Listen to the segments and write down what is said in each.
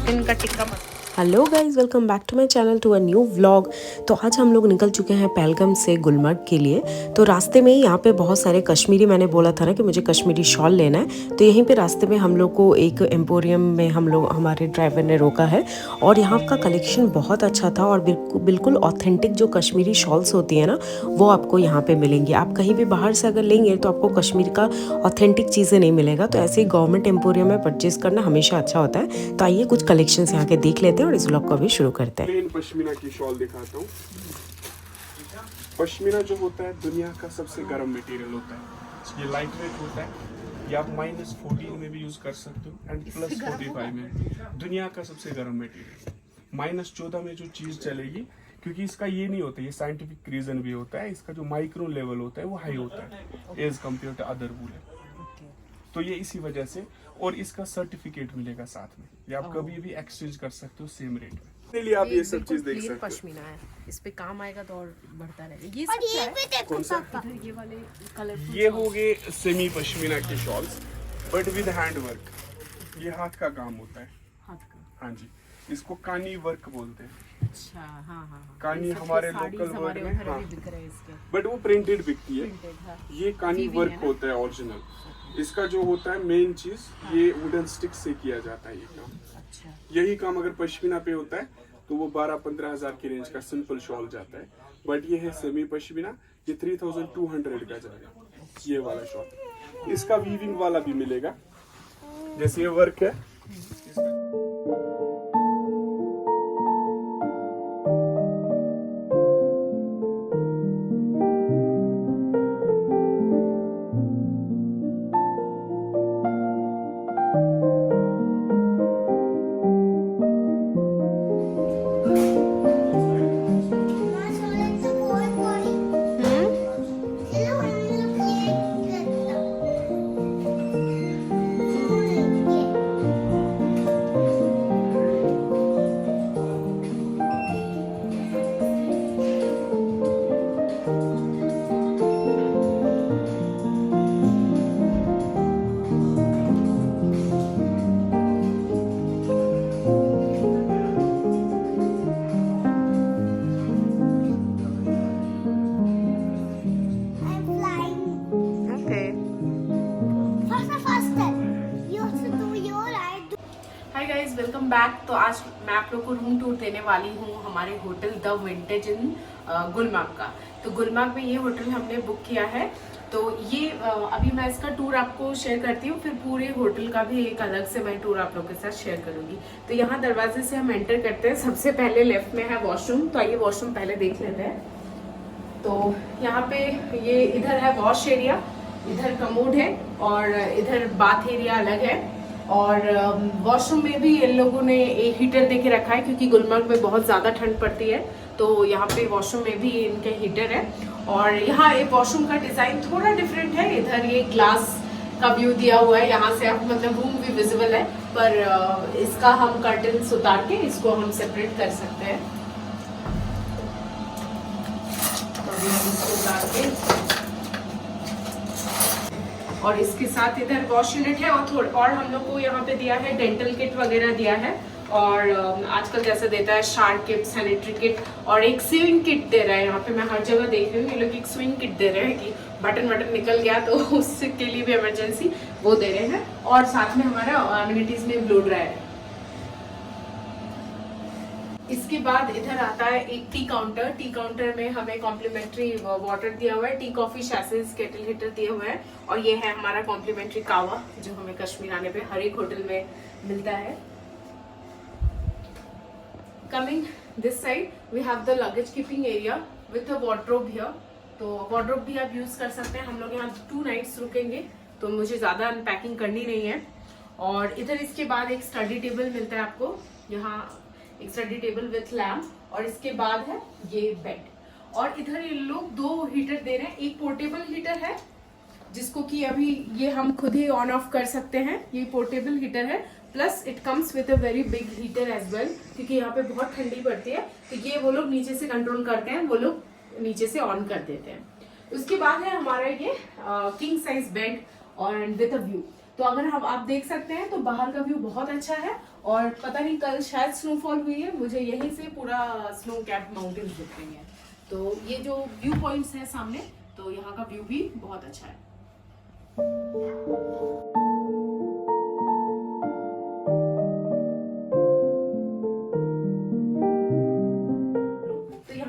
Chicken का tikka masala. Hello guys, welcome back to my channel to a new vlog. तो आज हम लोग निकल चुके हैं पहलगाम से गुलमर्ग के लिए। तो रास्ते में ही यहाँ पे बहुत सारे कश्मीरी, मैंने बोला था ना कि मुझे कश्मीरी शॉल लेना है, तो यहीं पे रास्ते में हम लोग को एक एम्पोरियम में हमारे ड्राइवर ने रोका है और यहाँ का कलेक्शन बहुत अच्छा था और बिल्कुल ऑथेंटिक जो कश्मीरी शॉल्स होती है ना, वो आपको यहाँ पे मिलेंगी। आप कहीं भी बाहर से अगर लेंगे तो आपको कश्मीर का ऑथेंटिक चीज़ें नहीं मिलेगा। तो ऐसे ही गवर्नमेंट एम्पोरियम में परचेज करना हमेशा अच्छा होता है। तो आइए कुछ कलेक्शन यहाँ के देख लेते हैं और इस व्लॉग को अभी शुरू करते हैं। प्लेन पश्मीना की शॉल दिखाता हूँ। पश्मीना जो होता है दुनिया का सबसे गर्म मटेरियल होता है। ये लाइट वेट होता है। ये आप -14 में भी यूज कर सकते हो एंड +45 में। दुनिया का सबसे गर्म मटेरियल। -14 में जो चीज चलेगी, क्योंकि इसका ये नहीं होता, ये साइंटिफिक रीजन भी होता है। इसका जो माइक्रो लेवल होता है वो हाई होता है as compare to other woollen. तो ये इसी वजह से, और इसका सर्टिफिकेट मिलेगा साथ में। ये आप कभी भी एक्सचेंज कर सकते हो सेम रेट में। इसके लिए आप ये सब चीज देख सकते हो। पश्मीना है, इस पे काम आएगा तो और बढ़ता रहेगा। ये और ये भी देखो कौन सा? इधर ये वाले कलर ये हो गए सेमी पश्मीना के shawls, but with hand work. ये हाथ का काम होता है। हाथ का। हाँ जी, इसको कानी वर्क बोलते हैं। अच्छा, हाँ हाँ हाँ। कानी हमारे लोकल वर्ड में, हाँ, बिक रहे हैं इसके। बट वो प्रिंटेड बिकती है। Printed, हाँ। ये कानी Weaving वर्क है ना? होता है ओरिजिनल। इसका जो होता है मेन चीज, ये वुडन स्टिक से किया जाता है ये काम। अच्छा। यही काम अगर पश्मीना पे होता है तो वो 12-15 हजार की रेंज का सिंपल शॉल जाता है। बट ये है सेमी पश्मीना, ये 3200 का जाएगा ये वाला शॉल। इसका वीविंग वाला भी मिलेगा, जैसे ये वर्क है। Hi guys, welcome back. तो आज मैं आप लोग को रूम टूर देने वाली हूँ हमारे होटल द विंटेज इन गुलमर्ग का। तो गुलमर्ग में ये होटल हमने बुक किया है। तो ये अभी मैं इसका टूर आपको शेयर करती हूँ, फिर पूरे होटल का भी एक अलग से मैं टूर आप लोग के साथ शेयर करूँगी। तो यहाँ दरवाजे से हम एंटर करते हैं। सबसे पहले लेफ्ट में है वॉशरूम, तो आइए वॉशरूम पहले देख लेते हैं। तो यहाँ पे ये इधर है वॉश एरिया, इधर कमोड है और इधर बाथ एरिया अलग है। और वॉशरूम में भी इन लोगों ने एक हीटर दे के रखा है, क्योंकि गुलमर्ग में बहुत ज़्यादा ठंड पड़ती है। तो यहाँ पे वॉशरूम में भी इनके हीटर है। और यहाँ एक वॉशरूम का डिज़ाइन थोड़ा डिफरेंट है। इधर ये ग्लास का व्यू दिया हुआ है, यहाँ से आप मतलब रूम भी विजिबल है, पर इसका हम कर्टन्स उतार के इसको हम सेपरेट कर सकते हैं। तो अभी हम इसको उतार के, और इसके साथ इधर वॉश यूनिट है। और हम लोग को यहाँ पे दिया है डेंटल किट वगैरह दिया है। और आजकल जैसे देता है शार्क किट, सैनिटरी किट और एक स्विंग किट दे रहा है। यहाँ पे मैं हर जगह देख रही हूँ ये लोग एक स्विंग किट दे रहे हैं कि बटन निकल गया तो उसके लिए भी इमरजेंसी वो दे रहे हैं। और साथ में हमारा एमिनिटीज में ब्लो ड्रायर है। इसके बाद इधर आता है एक टी काउंटर। टी काउंटर में हमें कॉम्प्लीमेंट्री वाटर दिया हुआ है, टी कॉफी शैसेस, केटल हीटर दिए हुए हैं। और ये है हमारा कॉम्प्लीमेंट्री कावा, जो हमें कश्मीर आने पे हर एक होटल में मिलता है। Coming this side we have the luggage keeping area with a wardrobe here. तो वार्डरोब भी आप यूज कर सकते हैं। हम लोग यहाँ 2 नाइट्स रुकेंगे, तो मुझे ज्यादा अनपैकिंग करनी नहीं है। और इधर इसके बाद एक स्टडी टेबल मिलता है आपको, यहाँ एक स्टडी टेबल विथ लैम्प। और इसके बाद है ये बेड। और इधर ये लोग 2 हीटर दे रहे हैं। एक पोर्टेबल हीटर है, जिसको कि अभी ये हम खुद ही ऑन ऑफ कर सकते हैं। ये पोर्टेबल हीटर है, plus it comes with a very big heater as well, क्योंकि यहाँ पे बहुत ठंडी पड़ती है। तो ये वो लोग नीचे से कंट्रोल करते हैं, वो लोग नीचे से ऑन कर देते हैं। उसके बाद है हमारा ये किंग साइज बेड और विद अ व्यू। तो अगर हम आप देख सकते हैं तो बाहर का व्यू बहुत अच्छा है, और पता नहीं कल शायद स्नोफॉल हुई है, मुझे यहीं से पूरा स्नो कैप माउंटेन्स दिख रही हैं। तो ये जो व्यू पॉइंट्स हैं सामने, तो यहाँ का व्यू भी बहुत अच्छा है।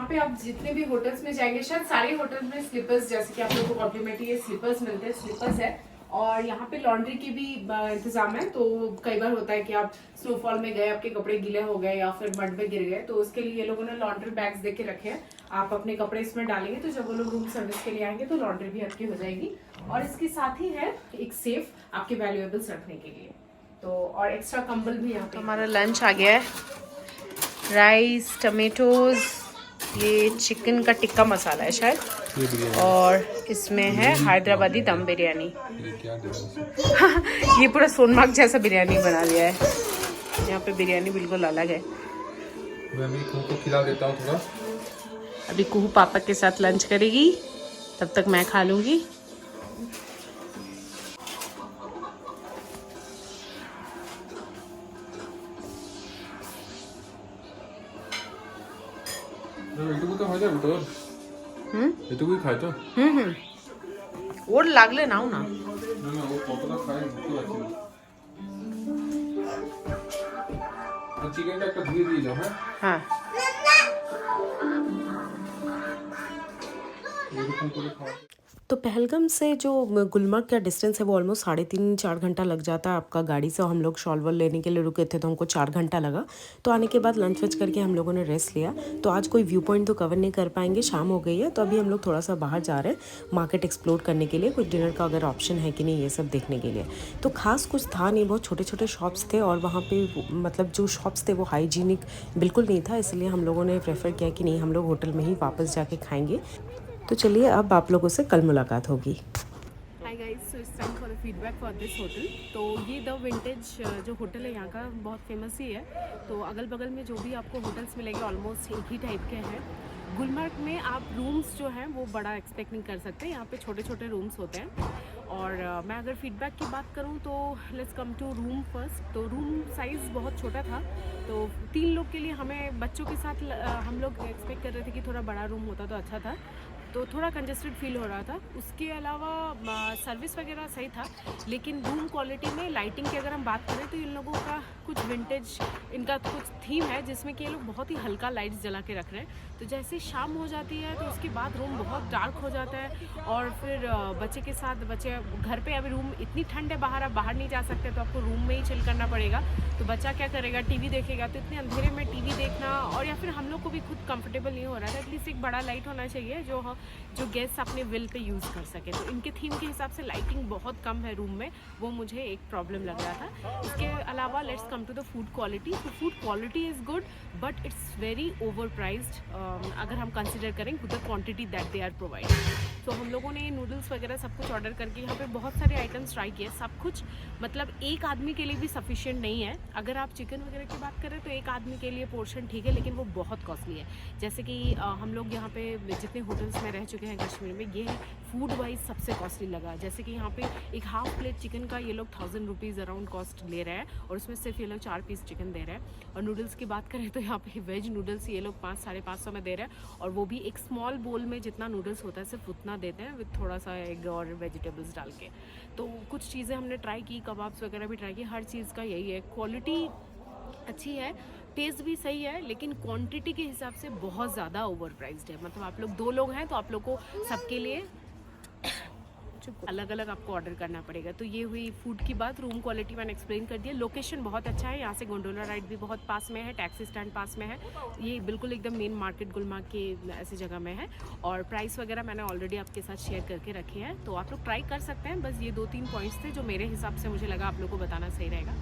पे आप जितने भी होटल्स में जाएंगे, शायद सारे होटल्स में स्लीपर्स, जैसे कि आप लोगों को कॉम्प्लीमेंट्री ये स्लीपर्स मिलते हैं, स्लीपर्स है, और यहाँ पे लॉन्ड्री की भी इंतजाम है। तो कई बार होता है कि आप स्नोफॉल में गए, आपके कपड़े गीले हो गए या फिर मड में गिर गए, तो उसके लिए ये लोगों ने लॉन्ड्री बैग्स दे के रखे हैं। आप अपने कपड़े इसमें डालेंगे तो जब वो लोग रूम सर्विस के लिए आएंगे तो लॉन्ड्री भी आपकी हो जाएगी। और इसके साथ ही है एक सेफ आपके वैल्यूएबल्स रखने के लिए, तो और एक्स्ट्रा कंबल भी यहाँ पे। हमारा लंच आ गया है, राइस, टमेटोज, ये चिकन का टिक्का मसाला है शायद, और इसमें है हैदराबादी दम बिरयानी। ये पूरा सोनमार्ग जैसा बिरयानी बना दिया है। यहाँ पे बिरयानी बिल्कुल अलग है। मैं अभी कुहू को खिला देता हूँ थोड़ा। अभी कुहू पापा के साथ लंच करेगी, तब तक मैं खा लूंगी। এইটুকু তো হয়ে যাবে তোর। এটুকুই খাই তো। ওর লাগলে নাও না। না না, ও কতটা খায় বুঝতে পারছি না। আর চিকেনটা একটা ধুয়ে দিয়ে যাও। হ্যাঁ এরকম করে খাও। तो पहलगाम से जो गुलमर्ग का डिस्टेंस है वो ऑलमोस्ट 3.5-4 घंटा लग जाता है आपका गाड़ी से। हम लोग शॉल वॉल लेने के लिए रुके थे तो हमको 4 घंटा लगा। तो आने के बाद लंच वच करके हम लोगों ने रेस्ट लिया। तो आज कोई व्यू पॉइंट तो कवर नहीं कर पाएंगे, शाम हो गई है, तो अभी हम लोग थोड़ा सा बाहर जा रहे हैं मार्केट एक्सप्लोर करने के लिए, कुछ डिनर का अगर ऑप्शन है कि नहीं ये सब देखने के लिए। तो खास कुछ था नहीं, बहुत छोटे छोटे शॉप्स थे, और वहाँ पे मतलब जो शॉप्स थे वो हाइजीनिक बिल्कुल नहीं था, इसलिए हम लोगों ने प्रेफर किया कि नहीं, हम लोग होटल में ही वापस जाके खाएंगे। तो चलिए अब आप लोगों से कल मुलाकात होगी। Hi guys, so it's time for the feedback for this hotel. तो ये द विंटेज जो होटल है यहाँ का बहुत फेमस ही है। तो अगल बगल में जो भी आपको होटल्स मिलेंगे ऑलमोस्ट एक ही टाइप के हैं। गुलमर्ग में आप रूम्स जो हैं वो बड़ा एक्सपेक्ट नहीं कर सकते, यहाँ पे छोटे छोटे रूम्स होते हैं। और मैं अगर फीडबैक की बात करूँ तो let's come to room first. तो रूम साइज़ बहुत छोटा था, तो 3 लोग के लिए हमें बच्चों के साथ हम लोग एक्सपेक्ट कर रहे थे कि थोड़ा बड़ा रूम होता तो अच्छा था, तो थोड़ा कंजेस्टेड फील हो रहा था। उसके अलावा सर्विस वगैरह सही था, लेकिन रूम क्वालिटी में लाइटिंग की अगर हम बात करें तो इन लोगों का कुछ विंटेज, इनका कुछ थीम है जिसमें कि ये लोग बहुत ही हल्का लाइट्स जला के रख रहे हैं। तो जैसे शाम हो जाती है तो उसके बाद रूम बहुत डार्क हो जाता है, और फिर बच्चे के साथ, बच्चे घर पे अभी रूम इतनी ठंड है बाहर, आप बाहर नहीं जा सकते, तो आपको रूम में ही चिल करना पड़ेगा। तो बच्चा क्या करेगा, टीवी देखेगा। तो इतने अंधेरे में टीवी देखना, और या फिर हम लोग को भी खुद कंफर्टेबल नहीं हो रहा था। एटलीस्ट एक बड़ा लाइट होना चाहिए जो गेस्ट अपने विल पे यूज़ कर सके। तो इनके थीम के हिसाब से लाइटिंग बहुत कम है रूम में, वो मुझे एक प्रॉब्लम लग रहा था। इसके अलावा let's come to the food quality. तो food quality is good, but it's very overpriced अगर हम कंसिडर करें the quantity that they are provided. तो हम लोगों ने नूडल्स वगैरह सब कुछ ऑर्डर करके यहाँ पे बहुत सारे आइटम्स ट्राई किए। सब कुछ मतलब एक आदमी के लिए भी सफिशिएंट नहीं है। अगर आप चिकन वगैरह की बात करें तो एक आदमी के लिए पोर्शन ठीक है, लेकिन वो बहुत कॉस्टली है। जैसे कि हम लोग यहाँ पे जितने होटल्स में रह चुके हैं कश्मीर में, ये फूड वाइज सबसे कॉस्टली लगा। जैसे कि यहाँ पे एक हाफ प्लेट चिकन का ये लोग 1000 रुपीज़ अराउंड कॉस्ट ले रहे हैं, और उसमें सिर्फ ये लोग 4 पीस चिकन दे रहे हैं। और नूडल्स की बात करें तो यहाँ पे वेज नूडल्स ये लोग 500-550 में दे रहे हैं, और वो भी एक स्मॉल बोल में जितना नूडल्स होता है सिर्फ उतना देते हैं, विद थोड़ा सा एग और वेजिटेबल्स डाल के। तो कुछ चीज़ें हमने ट्राई की, कबाब्स वगैरह भी ट्राई की। हर चीज़ का यही है, क्वालिटी अच्छी है, टेस्ट भी सही है, लेकिन क्वांटिटी के हिसाब से बहुत ज़्यादा ओवर प्राइस्ड है। मतलब आप लोग 2 लोग हैं तो आप लोग को सबके लिए अलग अलग आपको ऑर्डर करना पड़ेगा। तो ये हुई फूड की बात। रूम क्वालिटी मैंने एक्सप्लेन कर दिया। लोकेशन बहुत अच्छा है, यहाँ से गोंडोला राइड भी बहुत पास में है, टैक्सी स्टैंड पास में है। ये बिल्कुल एकदम मेन मार्केट गुलमर्ग के ऐसी जगह में है। और प्राइस वगैरह मैंने ऑलरेडी आपके साथ शेयर करके रखे हैं, तो आप लोग ट्राई कर सकते हैं। बस ये 2-3 पॉइंट्स थे जो मेरे हिसाब से मुझे लगा आप लोग को बताना सही रहेगा।